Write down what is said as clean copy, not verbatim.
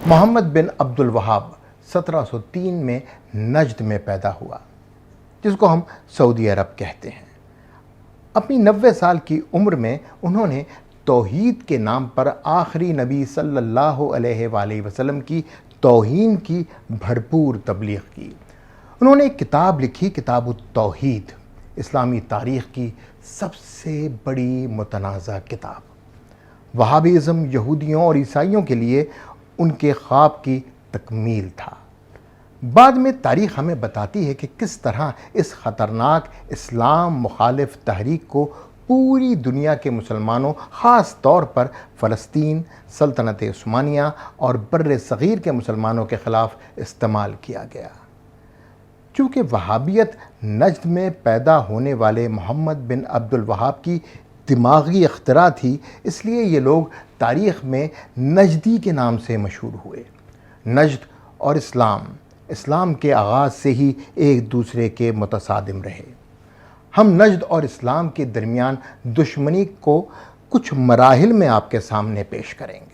محمد بن عبد الوہاب 1703 میں نجد میں پیدا ہوا، جس کو ہم سعودی عرب کہتے ہیں۔ اپنی 90 سال کی عمر میں انہوں نے توحید کے نام پر آخری نبی صلی اللہ علیہ وآلہ وسلم کی توہین کی بھرپور تبلیغ کی۔ انہوں نے ایک کتاب لکھی، کتاب التوحید، اسلامی تاریخ کی سب سے بڑی متنازع کتاب۔ وہابیزم یہودیوں اور عیسائیوں کے لیے ان کے خواب کی تکمیل تھا۔ بعد میں تاریخ ہمیں بتاتی ہے کہ کس طرح اس خطرناک اسلام مخالف تحریک کو پوری دنیا کے مسلمانوں، خاص طور پر فلسطین، سلطنت عثمانیہ اور بر صغیر کے مسلمانوں کے خلاف استعمال کیا گیا۔ چونکہ وہابیت نجد میں پیدا ہونے والے محمد بن عبد الوہاب کی دماغی اختراع تھی، اس لیے یہ لوگ تاریخ میں نجدی کے نام سے مشہور ہوئے۔ نجد اور اسلام کے آغاز سے ہی ایک دوسرے کے متصادم رہے۔ ہم نجد اور اسلام کے درمیان دشمنی کو کچھ مراحل میں آپ کے سامنے پیش کریں گے۔